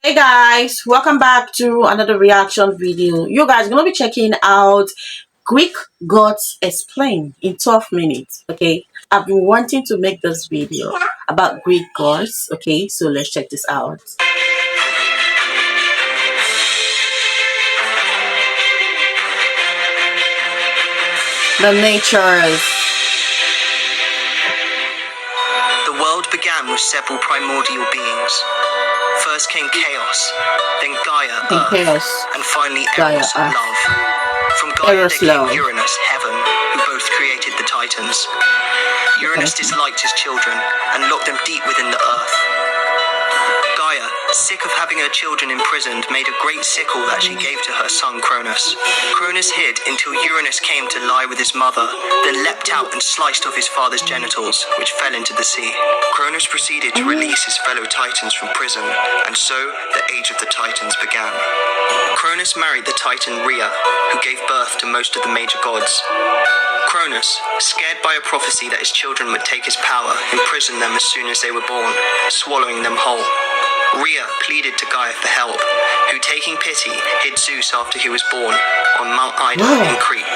Hey guys, welcome back to another reaction video. You guys are gonna be checking out Greek Gods Explained in 12 minutes. Okay, I've been wanting to make this video about Greek gods. Okay, so let's check this out. The natures. The world began with several primordial beings. First came chaos, then Gaia, Earth, and finally Eros, love. From Gaia there came Uranus, heaven, who both created the Titans. Uranus disliked his children and locked them deep within the earth. Gaia, sick of having her children imprisoned, made a great sickle that she gave to her son Cronus. Cronus hid until Uranus came to lie with his mother, then leapt out and sliced off his father's genitals, which fell into the sea. Cronus proceeded to release his fellow Titans from prison, and so the Age of the Titans began. Cronus married the Titan Rhea, who gave birth to most of the major gods. Cronus, scared by a prophecy that his children would take his power, imprisoned them as soon as they were born, swallowing them whole. Rhea pleaded to Gaia for help, who, taking pity, hid Zeus after he was born, on Mount Ida in Crete.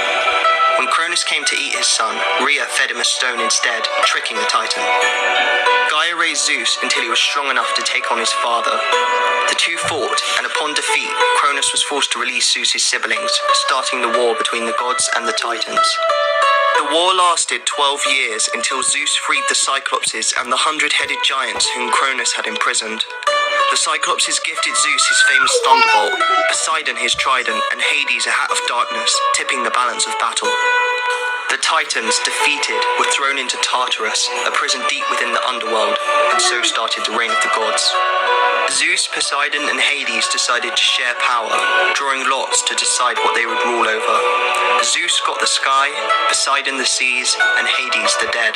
When Cronus came to eat his son, Rhea fed him a stone instead, tricking the Titan. Gaia raised Zeus until he was strong enough to take on his father. The two fought, and upon defeat, Cronus was forced to release Zeus's siblings, starting the war between the gods and the Titans. The war lasted 12 years until Zeus freed the Cyclopses and the 100-headed giants whom Cronus had imprisoned. The Cyclopses gifted Zeus his famous thunderbolt, Poseidon his trident, and Hades a hat of darkness, tipping the balance of battle. The Titans, defeated, were thrown into Tartarus, a prison deep within the underworld, and so started the reign of the gods. Zeus, Poseidon, and Hades decided to share power, drawing lots to decide what they would rule over. Zeus got the sky, Poseidon the seas, and Hades the dead.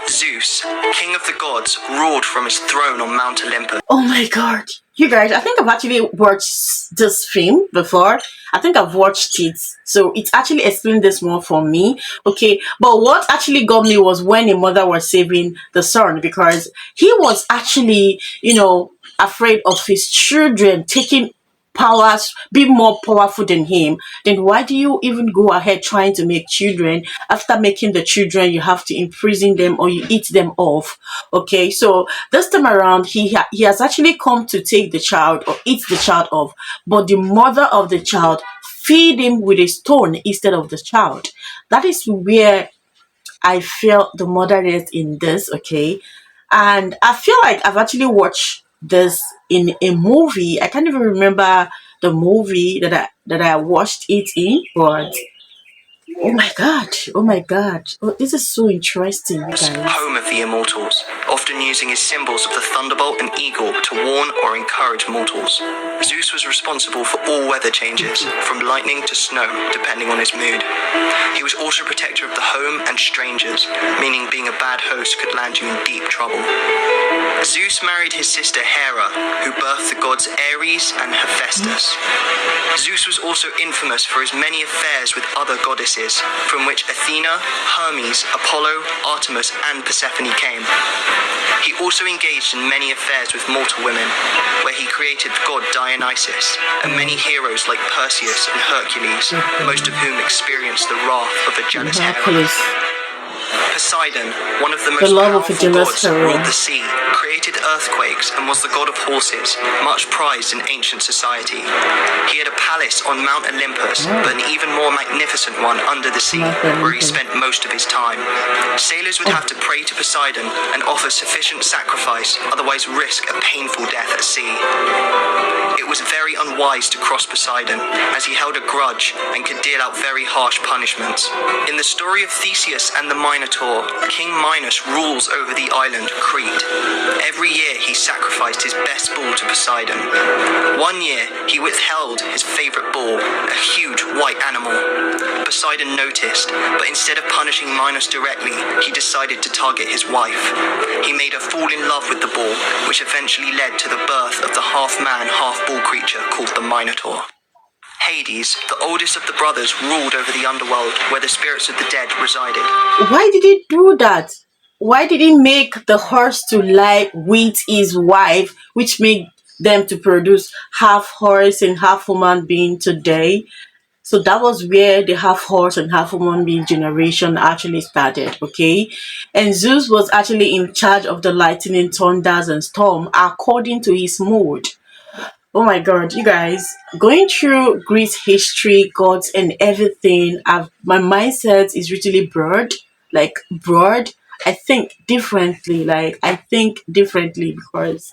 Zeus, king of the gods, ruled from his throne on Mount Olympus. Oh my god. You guys, I think I've actually watched this film before. I think I've watched it. So it actually explained this more for me. Okay. But what actually got me was when a mother was saving the son, because he was actually, afraid of his children taking powers, be more powerful than him. Then why do you even go ahead trying to make children? After making the children, you have to imprison them or you eat them off. Okay, so this time around, he has actually come to take the child or eat the child off, but the mother of the child feed him with a stone instead of the child. That is where I felt the mother is in this. Okay, and I feel like I've actually watched this in a movie. I can't even remember the movie that I watched it in, but oh my god, oh my god, oh, this is so interesting, you guys. Home of the immortals, often using his symbols of the thunderbolt and eagle to warn or encourage mortals. Zeus was responsible for all weather changes, from lightning to snow, depending on his mood. He was also protector of the home and strangers, meaning being a bad host could land you in deep trouble. Zeus married his sister Hera, who birthed the gods Ares and Hephaestus. Zeus was also infamous for his many affairs with other goddesses, from which Athena, Hermes, Apollo, Artemis, and Persephone came. He also engaged in many affairs with mortal women, where he created god Dionysus, and many heroes like Perseus and Hercules, most of whom experienced the wrath of a jealous Hera. Poseidon, one of the most powerful gods that ruled the sea, created earthquakes and was the god of horses, much prized in ancient society. He had a palace on Mount Olympus, but an even more magnificent one under the sea, where he spent most of his time. Sailors would have to pray to Poseidon and offer sufficient sacrifice, otherwise risk a painful death at sea. It was very unwise to cross Poseidon, as he held a grudge and could deal out very harsh punishments. In the story of Theseus and the Minotaur, King Minos rules over the island Crete. Every year he sacrificed his best bull to Poseidon. One year he withheld his favorite bull, a huge white animal. Poseidon noticed, but instead of punishing Minos directly, he decided to target his wife. He made her fall in love with the bull, which eventually led to the birth of the half-man, half-bull creature called the Minotaur. Hades, the oldest of the brothers, ruled over the underworld, where the spirits of the dead resided. Why did he do that? Why did he make the horse to lie with his wife, which made them to produce half horse and half human being today. So that was where the half horse and half human being generation actually started, okay? And Zeus was actually in charge of the lightning, thunders, and storm according to his mood. Oh my god, you guys, going through Greece history, gods, and everything, my mindset is really broad. Like, broad. I think differently because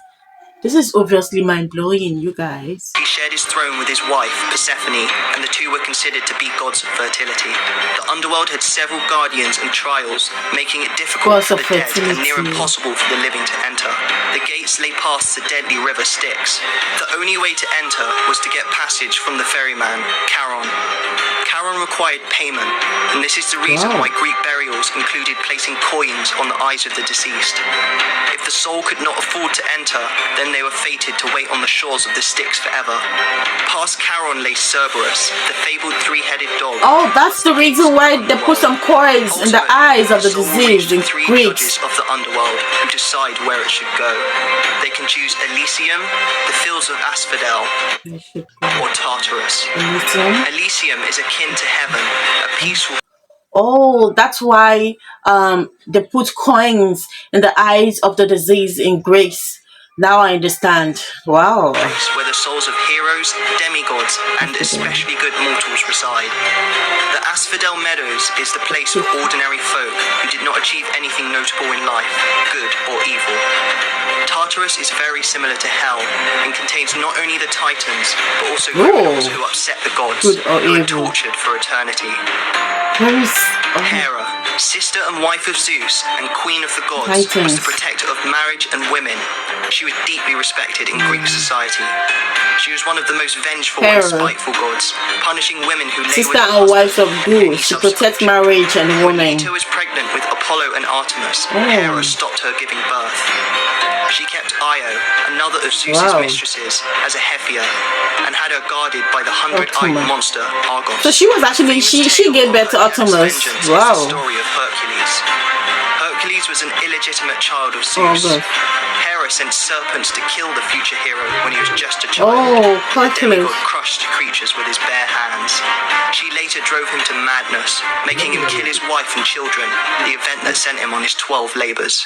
this is obviously mind blowing, you guys. He shared his throne with his wife, Persephone, and the two were considered to be gods of fertility. The underworld had several guardians and trials, making it difficult for the dead and near impossible for the living to enter. The gates lay past the deadly river Styx. The only way to enter was to get passage from the ferryman, Charon. Charon required payment, and this is the reason why Greek burials included placing coins on the eyes of the deceased. If the soul could not afford to enter, then they were fated to wait on the shores of the Styx forever. Past Charon lay Cerberus, the fabled three-headed dog. Oh, that's the reason why they put some coins in the eyes of the deceased in three Greeks. judges of the underworld who decide where it should go. They can choose Elysium, the fields of Asphodel, or Tartarus. Elysium is akin to heaven, a peaceful. Oh, that's why they put coins in the eyes of the deceased in Greece. Now I understand. Wow. Place where the souls of heroes, demigods, and especially good mortals reside. The Asphodel Meadows is the place of ordinary folk who did not achieve anything notable in life, good or evil. Tartarus is very similar to Hell and contains not only the Titans, but also criminals who upset the gods, who are tortured for eternity. Hera, sister and wife of Zeus and queen of the gods, was the protector of marriage and women. She was deeply respected in Greek society. She was one of the most vengeful and spiteful gods, punishing women who lay sister and wife of Zeus to protect marriage and women. When Leto was pregnant with Apollo and Artemis, Hera stopped her giving birth. She kept Io, another of Zeus's mistresses, as a Hephaia, and had her guarded by the 100-eyed monster Argos. So she was actually she gave birth to Artemis. Wow. The story of Hercules. Hercules was an illegitimate child of Zeus. Hera sent serpents to kill the future hero when he was just a child. Oh, Hercules. The crushed creatures with his bare hands. She later drove him to madness, making him kill his wife and children, the event that sent him on his 12 labors.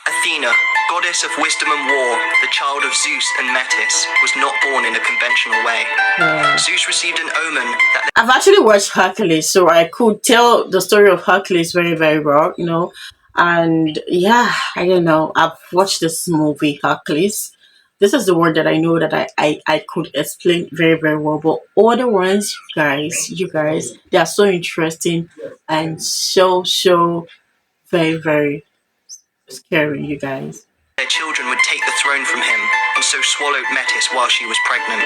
Athena, goddess of wisdom and war, the child of Zeus and Metis, was not born in a conventional way. Zeus received an omen that... I've actually watched Hercules, so I could tell the story of Hercules very, very well, you know. And yeah, I don't know. I've watched this movie, Hercules. This is the word that I know that I could explain very, very well. But other ones, you guys, they are so interesting and so very, very scary, you guys. Their children would take the throne from him, and so swallowed Metis while she was pregnant.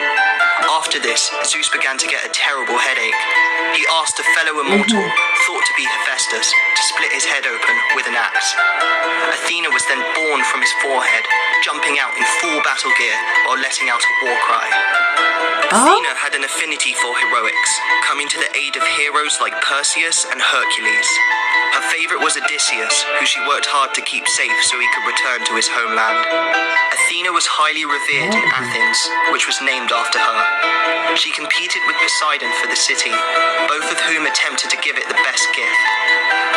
After this, Zeus began to get a terrible headache. He asked a fellow immortal, thought to be Hephaestus, to split his head open with an axe. Athena was then born from his forehead, jumping out in full battle gear while letting out a war cry. Athena had an affinity for heroics, coming to the aid of heroes like Perseus and Hercules. Her favorite was Odysseus, who she worked hard to keep safe so he could return to his homeland. Athena was highly revered in Athens, which was named after her. She competed with Poseidon for the city, both of whom attempted to give it the best gift.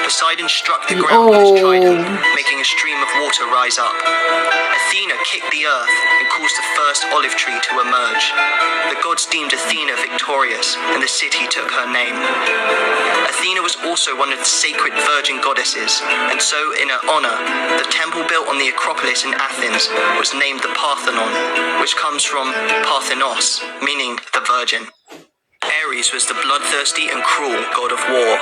Poseidon struck the ground with his trident, making a stream of water rise up. Athena kicked the earth and caused the first olive tree to emerge. The gods deemed Athena victorious, and the city took her name. Athena was also one of the sacred virgin goddesses, and so in her honor, the temple built on the Acropolis in Athens was named the Parthenon, which comes from Parthenos, meaning the virgin. Ares was the bloodthirsty and cruel god of war.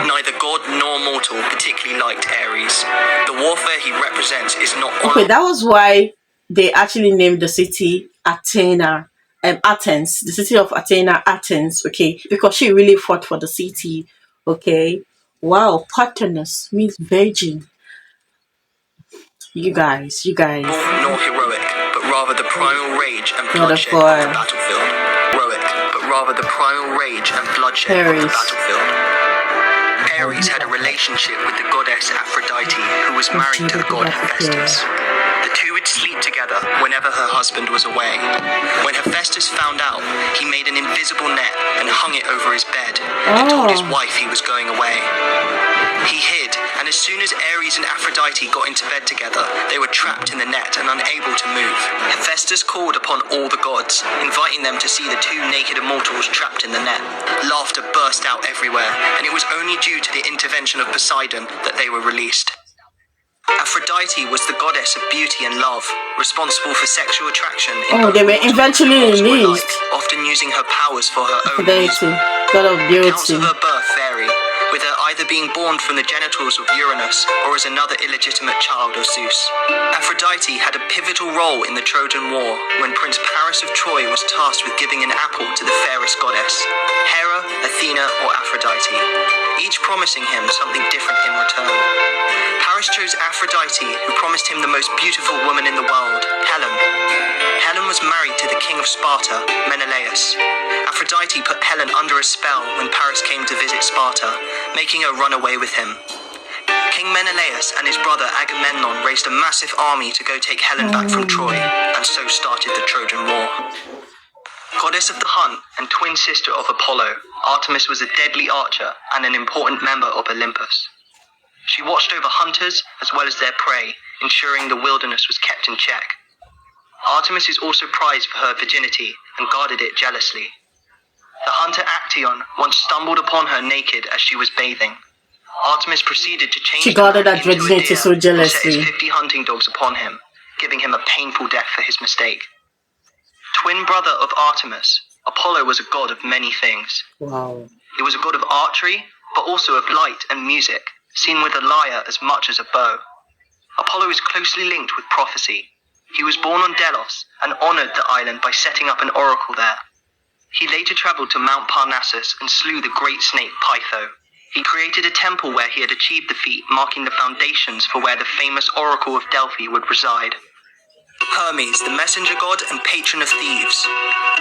Neither god nor mortal particularly liked Ares. The warfare he represents is not... Okay, that was why they actually named the city Athena. Athens, the city of Athena, Athens, okay, because she really fought for the city, okay. Wow, Parthenos means virgin. You guys. Nor heroic, but rather the primal rage and bloodshed of the battlefield. Heroic, but rather the primal rage and bloodshed of the battlefield. Ares had a relationship with the goddess Aphrodite, who was married to the god Hephaestus. The two were would sleep together whenever her husband was away. When Hephaestus found out, he made an invisible net and hung it over his bed and told his wife he was going away. He hid, and as soon as Ares and Aphrodite got into bed together, they were trapped in the net and unable to move. Hephaestus called upon all the gods, inviting them to see the two naked immortals trapped in the net. Laughter burst out everywhere, and it was only due to the intervention of Poseidon that they were released. Aphrodite was the goddess of beauty and love, responsible for sexual attraction. They were eventually released. Often using her powers for her own Aphrodite, god of beauty. Accounts of her birth vary, with her either being born from the genitals of Uranus or as another illegitimate child of Zeus. Aphrodite had a pivotal role in the Trojan War when Prince Paris of Troy was tasked with giving an apple to the fairest goddess, Hera, Athena, or Aphrodite, each promising him something different in return. Paris chose Aphrodite, who promised him the most beautiful woman in the world, Helen. Helen was married to the king of Sparta, Menelaus. Aphrodite put Helen under a spell when Paris came to visit Sparta, making her run away with him. King Menelaus and his brother Agamemnon raised a massive army to go take Helen back from Troy, and so started the Trojan War. Goddess of the hunt and twin sister of Apollo, Artemis was a deadly archer and an important member of Olympus. She watched over hunters as well as their prey, ensuring the wilderness was kept in check. Artemis is also prized for her virginity and guarded it jealously. The hunter Actaeon once stumbled upon her naked as she was bathing. Artemis proceeded to change she guarded that virginity so jealously. And set his 50 hunting dogs upon him, giving him a painful death for his mistake. Twin brother of Artemis, Apollo was a god of many things. Wow. He was a god of archery, but also of light and music, seen with a lyre as much as a bow. Apollo is closely linked with prophecy. He was born on Delos and honored the island by setting up an oracle there. He later traveled to Mount Parnassus and slew the great snake Pytho. He created a temple where he had achieved the feat, marking the foundations for where the famous Oracle of Delphi would reside. Hermes, the messenger god and patron of thieves.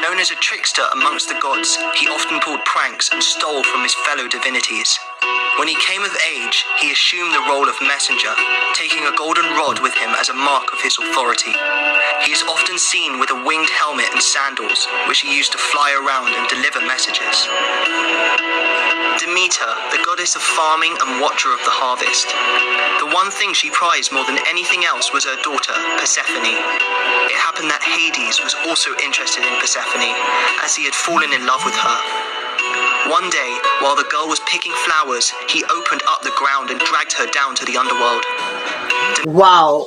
Known as a trickster amongst the gods, he often pulled pranks and stole from his fellow divinities. When he came of age, he assumed the role of messenger, taking a golden rod with him as a mark of his authority. He is often seen with a winged helmet and sandals, which he used to fly around and deliver messages. Demeter, the goddess of farming and watcher of the harvest. The one thing she prized more than anything else was her daughter, Persephone. It happened that Hades was also interested in Persephone, as he had fallen in love with her. One day, while the girl was picking flowers, he opened up the ground and dragged her down to the underworld. Wow.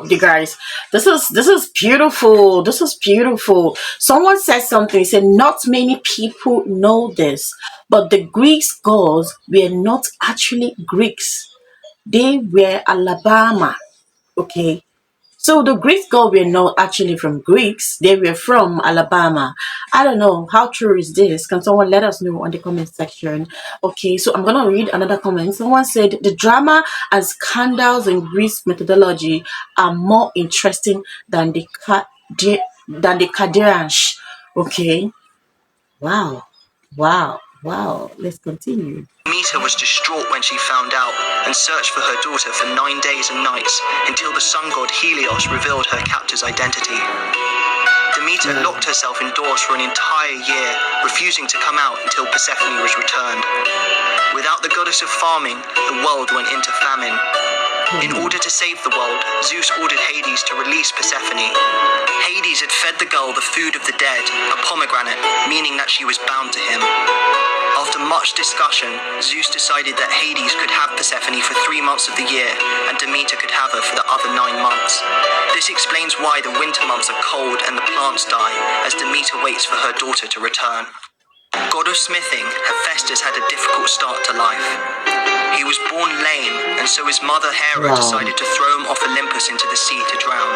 You guys, this is beautiful. This is beautiful. Someone said something, said not many people know this, but the Greeks gods were not actually Greeks. They were Alabama. Okay. So the Greek gods were not actually from Greeks. They were from Alabama. I don't know. How true is this? Can someone let us know on the comment section? Okay, so I'm going to read another comment. Someone said, the drama and scandals in Greece mythology are more interesting than the Kardashians. Okay. Wow. Let's continue. Demeter was distraught when she found out and searched for her daughter for 9 days and nights until the sun god Helios revealed her captor's identity. Demeter locked herself indoors for an entire year, refusing to come out until Persephone was returned. Without the goddess of farming, the world went into famine. In order to save the world, Zeus ordered Hades to release Persephone. Hades had fed the girl the food of the dead, a pomegranate, meaning that she was bound to him. After much discussion, Zeus decided that Hades could have Persephone for 3 months of the year, and Demeter could have her for the other 9 months. This explains why the winter months are cold and the plants die, as Demeter waits for her daughter to return. God of smithing, Hephaestus had a difficult start to life. He was born lame, and so his mother Hera decided to throw him off Olympus into the sea to drown.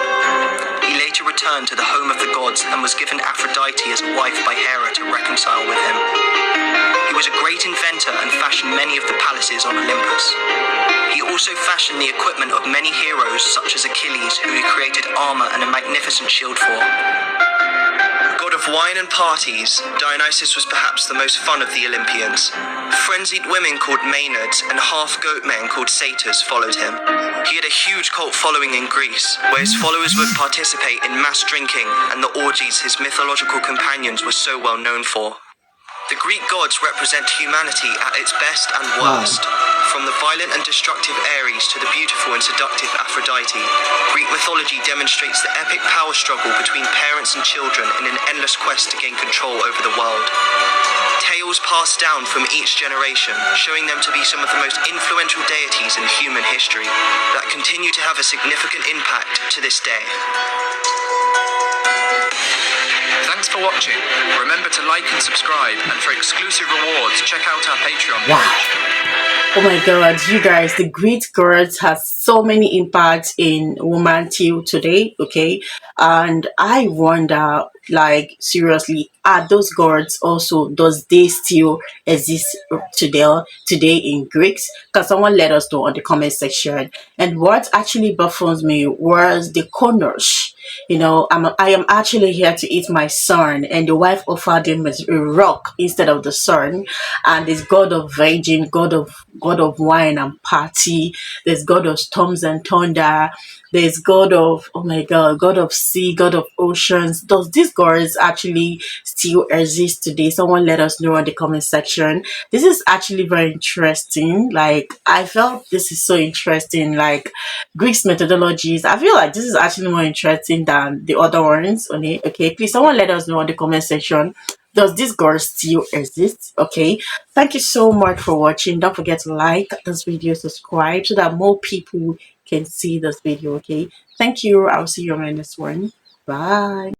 He later returned to the home of the gods and was given Aphrodite as a wife by Hera to reconcile with him. He was a great inventor and fashioned many of the palaces on Olympus. He also fashioned the equipment of many heroes such as Achilles, who he created armor and a magnificent shield for. God of wine and parties, Dionysus was perhaps the most fun of the Olympians. Frenzied women called Maenads and half-goat men called satyrs followed him. He had a huge cult following in Greece, where his followers would participate in mass drinking and the orgies his mythological companions were so well known for. The Greek gods represent humanity at its best and worst. From the violent and destructive Ares to the beautiful and seductive Aphrodite, Greek mythology demonstrates the epic power struggle between parents and children in an endless quest to gain control over the world. Tales passed down from each generation, showing them to be some of the most influential deities in human history that continue to have a significant impact to this day. Thanks for watching. Remember to like and subscribe, and for exclusive rewards, check out our Patreon page. Oh my god, you guys, the Greek gods has so many impacts in woman till today, okay? And I wonder, like, seriously, are those gods also, does they still exist today in Greeks? Because someone let us know on the comment section. And what actually baffles me was the Konosh. You know, I am actually here to eat my son, and the wife offered him a rock instead of the son. And this god of virgin, god of wine and party. There's god of storms and thunder. There's god of, oh my god, god of sea, god of oceans. Does these gods actually still exist today? Someone let us know in the comment section. This is actually very interesting. Like, I felt this is so interesting. Like, Greek's methodologies, I feel like this is actually more interesting than the other ones. Okay, please, someone let us know in the comment section. Does this girl still exist? Okay, thank you so much for watching. Don't forget to like this video, subscribe so that more people can see this video. Okay, thank you. I'll see you on my next one. Bye.